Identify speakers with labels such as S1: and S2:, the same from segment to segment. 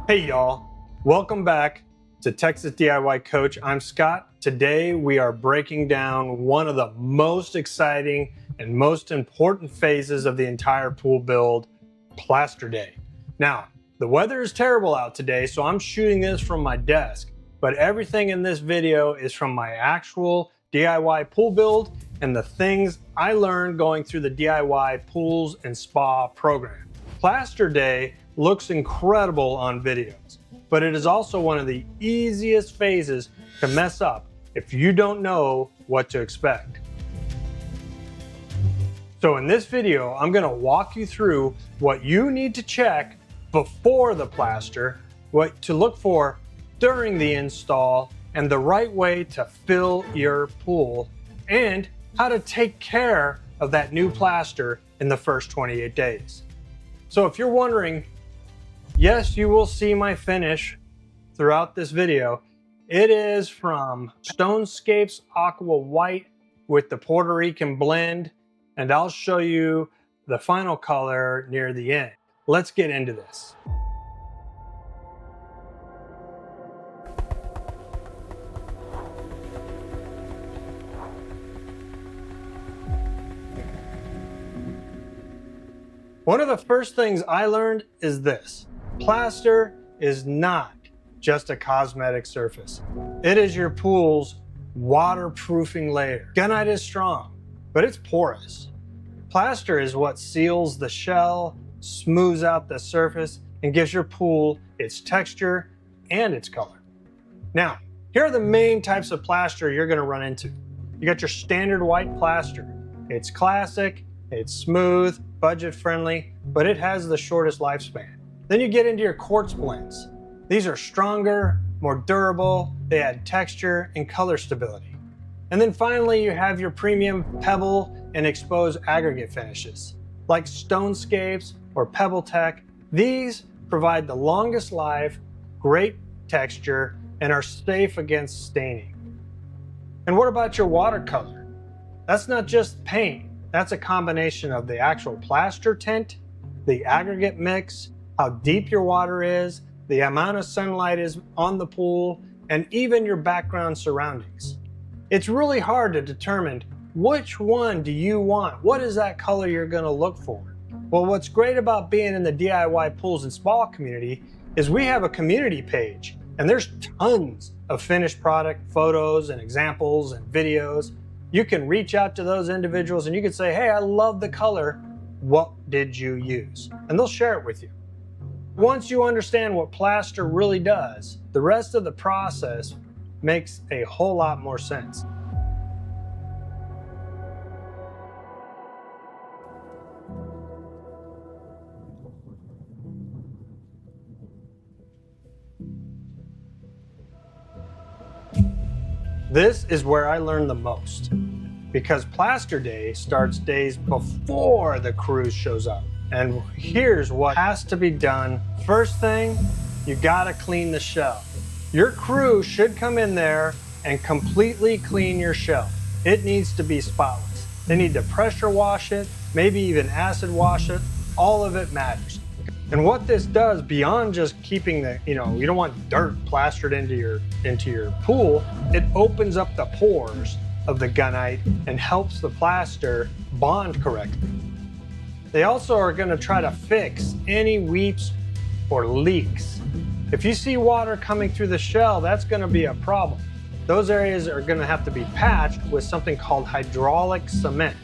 S1: Hey y'all, welcome back to Texas DIY Coach. I'm Scott. Today we are breaking down one of the most exciting and most important phases of the entire pool build, plaster day. Now, the weather is terrible out today, so I'm shooting this from my desk, but everything in this video is from my actual DIY pool build and the things I learned going through the DIY pools and spa program. Plaster day looks incredible on videos, but it is also one of the easiest phases to mess up if you don't know what to expect. So in this video, I'm going to walk you through what you need to check before the plaster, what to look for during the install, and the right way to fill your pool, and how to take care of that new plaster in the first 28 days. So if you're wondering, yes, you will see my finish throughout this video. It is from StoneScapes Aqua White with the Puerto Rican Blend, and I'll show you the final color near the end. Let's get into this. One of the first things I learned is this: plaster is not just a cosmetic surface. It is your pool's waterproofing layer. Gunite is strong, but it's porous. Plaster is what seals the shell, smooths out the surface, and gives your pool its texture and its color. Now, here are the main types of plaster you're gonna run into. You got your standard white plaster. It's classic, it's smooth, budget friendly, but it has the shortest lifespan. Then you get into your quartz blends. These are stronger, more durable, they add texture and color stability. And then finally, you have your premium pebble and exposed aggregate finishes, like StoneScapes or Pebble Tech. These provide the longest life, great texture, and are safe against staining. And what about your watercolor? That's not just paint. That's a combination of the actual plaster tint, the aggregate mix, how deep your water is, the amount of sunlight is on the pool, and even your background surroundings. It's really hard to determine which one do you want. What is that color you're gonna look for? Well, what's great about being in the DIY pools and spa community is we have a community page, and there's tons of finished product photos and examples and videos. You can reach out to those individuals and you can say, hey, I love the color. What did you use? And they'll share it with you. Once you understand what plaster really does, the rest of the process makes a whole lot more sense. This is where I learned the most, because plaster day starts days before the crew shows up. And here's what has to be done. First thing, you gotta clean the shell. Your crew should come in there and completely clean your shell. It needs to be spotless. They need to pressure wash it, maybe even acid wash it. All of it matters. And what this does, beyond just keeping the, you don't want dirt plastered into your pool, it opens up the pores of the gunite and helps the plaster bond correctly. They also are going to try to fix any weeps or leaks. If you see water coming through the shell, that's going to be a problem. Those areas are going to have to be patched with something called hydraulic cement.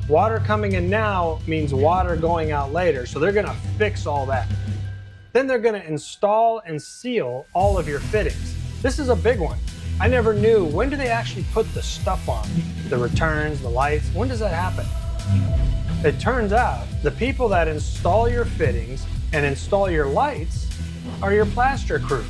S1: Water coming in now means water going out later, so they're going to fix all that. Then they're going to install and seal all of your fittings. This is a big one. I never knew, when do they actually put the stuff on? The returns, the lights, when does that happen? It turns out the people that install your fittings and install your lights are your plaster crew.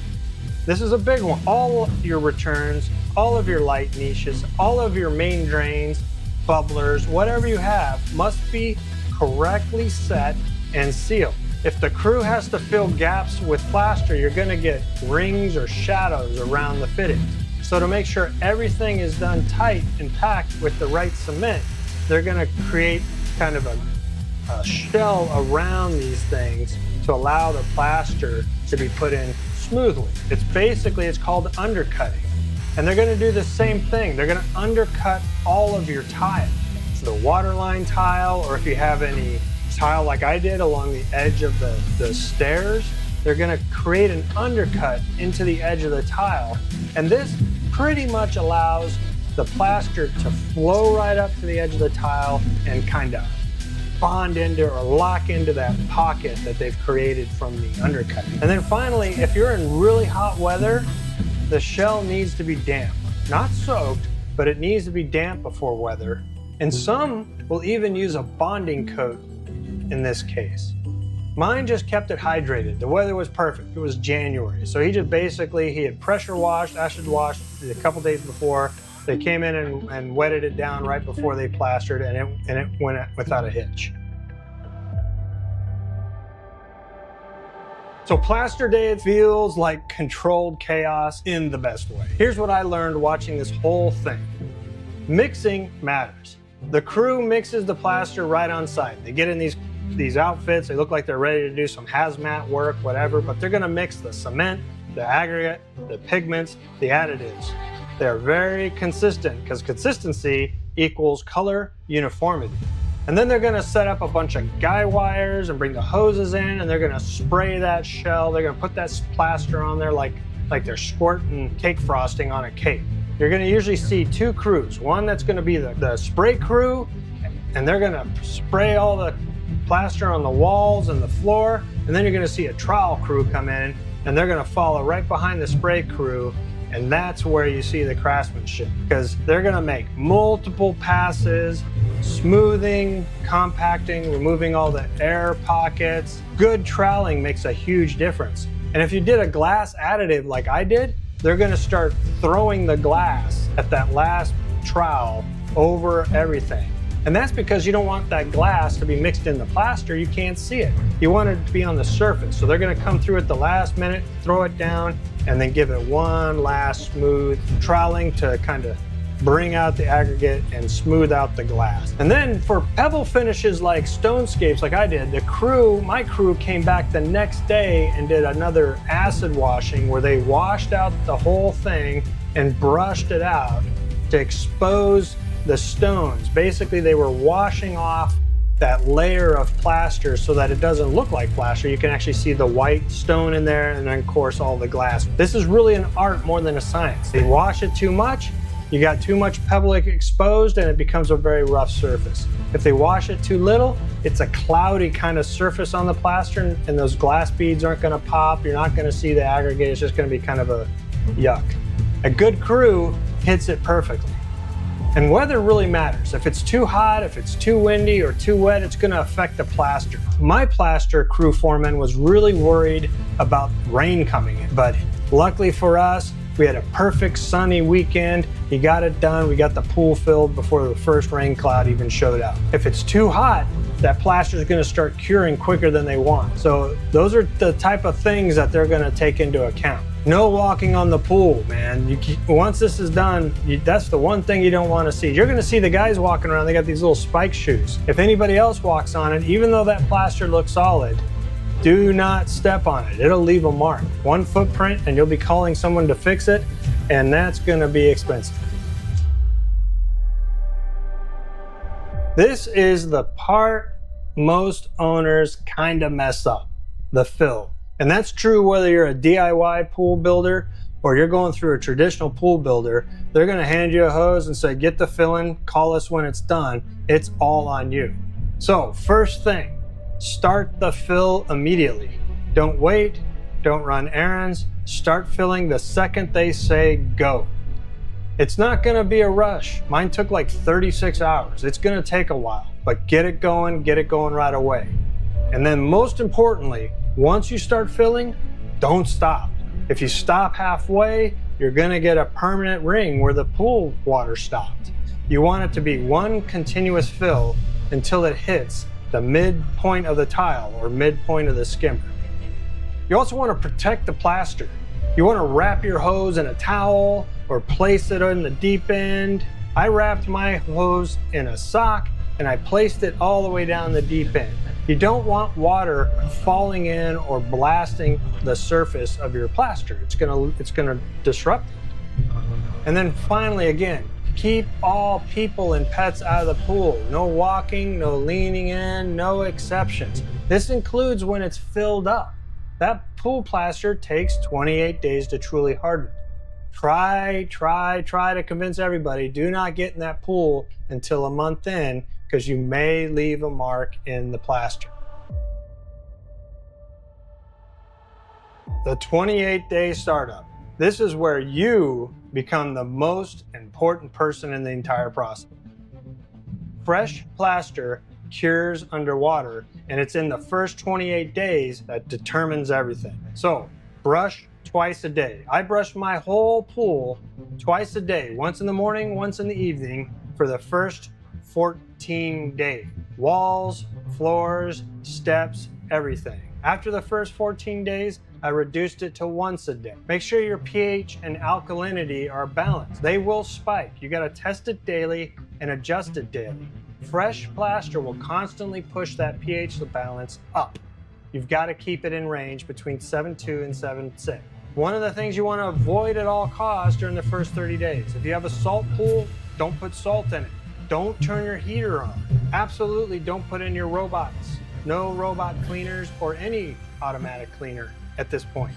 S1: This is a big one. All your returns, all of your light niches, all of your main drains, bubblers, whatever you have must be correctly set and sealed. If the crew has to fill gaps with plaster, you're going to get rings or shadows around the fittings. So to make sure everything is done tight and packed with the right cement, they're going to create kind of a shell around these things to allow the plaster to be put in smoothly. It's called undercutting. And they're gonna do the same thing. They're gonna undercut all of your tile. So the waterline tile, or if you have any tile like I did along the edge of the stairs, they're gonna create an undercut into the edge of the tile. And this pretty much allows the plaster to flow right up to the edge of the tile and kind of bond into or lock into that pocket that they've created from the undercutting. And then finally, if you're in really hot weather, the shell needs to be damp. Not soaked, but it needs to be damp before weather. And some will even use a bonding coat in this case. Mine just kept it hydrated. The weather was perfect. It was January. So he had pressure washed, acid washed a couple days before. They came in and wetted it down right before they plastered, and it went without a hitch. So plaster day, it feels like controlled chaos in the best way. Here's what I learned watching this whole thing. Mixing matters. The crew mixes the plaster right on site. They get in these outfits, they look like they're ready to do some hazmat work, whatever, but they're gonna mix the cement, the aggregate, the pigments, the additives. They're very consistent because consistency equals color uniformity. And then they're gonna set up a bunch of guy wires and bring the hoses in, and they're gonna spray that shell. They're gonna put that plaster on there like they're squirting cake frosting on a cake. You're gonna usually see two crews. One that's gonna be the spray crew, and they're gonna spray all the plaster on the walls and the floor. And then you're gonna see a trowel crew come in, and they're gonna follow right behind the spray crew. And that's where you see the craftsmanship, because they're gonna make multiple passes, smoothing, compacting, removing all the air pockets. Good troweling makes a huge difference. And if you did a glass additive like I did, they're gonna start throwing the glass at that last trowel over everything. And that's because you don't want that glass to be mixed in the plaster. You can't see it. You want it to be on the surface. So they're gonna come through at the last minute, throw it down, and then give it one last smooth troweling to kind of bring out the aggregate and smooth out the glass. And then for pebble finishes like StoneScapes, like I did, my crew came back the next day and did another acid washing where they washed out the whole thing and brushed it out to expose the stones. Basically, they were washing off that layer of plaster so that it doesn't look like plaster. You can actually see the white stone in there, and then of course all the glass. This is really an art more than a science. They wash it too much, you got too much pebble exposed, and it becomes a very rough surface. If they wash it too little, it's a cloudy kind of surface on the plaster, and those glass beads aren't gonna pop. You're not gonna see the aggregate. It's just gonna be kind of a yuck. A good crew hits it perfectly. And weather really matters. If it's too hot, if it's too windy or too wet, it's gonna affect the plaster. My plaster crew foreman was really worried about rain coming in, but luckily for us, we had a perfect sunny weekend. He got it done. We got the pool filled before the first rain cloud even showed up. If it's too hot, that plaster is gonna start curing quicker than they want. So those are the type of things that they're gonna take into account. No walking on the pool, man. Once this is done, that's the one thing you don't want to see. You're going to see the guys walking around, they got these little spike shoes. If anybody else walks on it, even though that plaster looks solid, do not step on it. It'll leave a mark. One footprint and you'll be calling someone to fix it, and that's going to be expensive. This is the part most owners kind of mess up, the fill. And that's true whether you're a DIY pool builder or you're going through a traditional pool builder. They're gonna hand you a hose and say, get the fill in, call us when it's done. It's all on you. So first thing, start the fill immediately. Don't wait, don't run errands. Start filling the second they say go. It's not gonna be a rush. Mine took like 36 hours. It's gonna take a while, but get it going right away. And then most importantly, once you start filling, don't stop. If you stop halfway, you're gonna get a permanent ring where the pool water stopped. You want it to be one continuous fill until it hits the midpoint of the tile or midpoint of the skimmer. You also wanna protect the plaster. You wanna wrap your hose in a towel or place it in the deep end. I wrapped my hose in a sock and I placed it all the way down the deep end. You don't want water falling in or blasting the surface of your plaster. It's gonna disrupt it. And then finally, again, keep all people and pets out of the pool. No walking, no leaning in, no exceptions. This includes when it's filled up. That pool plaster takes 28 days to truly harden. Try to convince everybody, do not get in that pool until a month in, because you may leave a mark in the plaster. The 28-day startup. This is where you become the most important person in the entire process. Fresh plaster cures underwater, and it's in the first 28 days that determines everything. So brush twice a day. I brush my whole pool twice a day, once in the morning, once in the evening, for the first 14 days. Walls, floors, steps, everything. After the first 14 days, I reduced it to once a day. Make sure your pH and alkalinity are balanced. They will spike. You gotta test it daily and adjust it daily. Fresh plaster will constantly push that pH balance up. You've gotta keep it in range between 7.2 and 7.6. One of the things you wanna avoid at all costs during the first 30 days. If you have a salt pool, don't put salt in it. Don't turn your heater on. Absolutely don't put in your robots. No robot cleaners or any automatic cleaner at this point.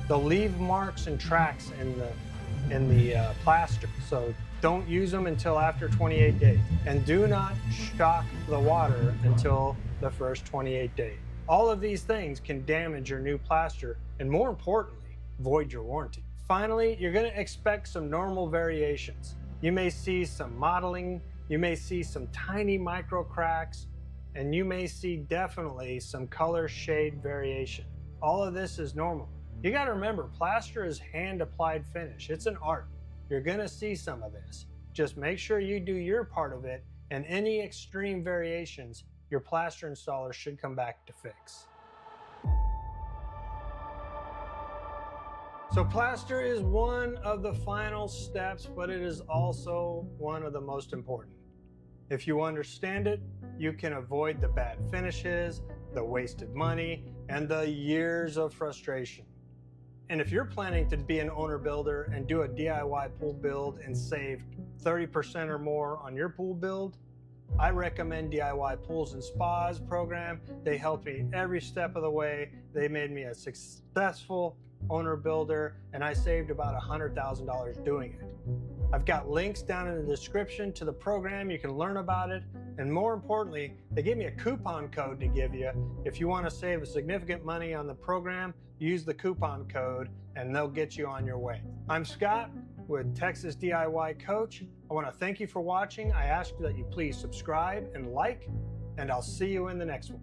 S1: They'll leave marks and tracks in the plaster. So don't use them until after 28 days. And do not shock the water until the first 28 days. All of these things can damage your new plaster and, more importantly, void your warranty. Finally, you're gonna expect some normal variations. You may see some mottling, you may see some tiny micro cracks, and you may see definitely some color shade variation. All of this is normal. You gotta remember, plaster is hand applied finish. It's an art. You're gonna see some of this. Just make sure you do your part of it, and any extreme variations, your plaster installer should come back to fix. So plaster is one of the final steps, but it is also one of the most important. If you understand it, you can avoid the bad finishes, the wasted money, and the years of frustration. And if you're planning to be an owner builder and do a DIY pool build and save 30% or more on your pool build, I recommend DIY Pools and Spas program. They helped me every step of the way. They made me a successful owner builder, and I saved about $100,000 doing it. I've got links down in the description to the program. You can learn about it. And more importantly, they gave me a coupon code to give you. If you want to save a significant money on the program, use the coupon code and they'll get you on your way. I'm Scott with Texas DIY Coach. I want to thank you for watching. I ask that you please subscribe and like, and I'll see you in the next one.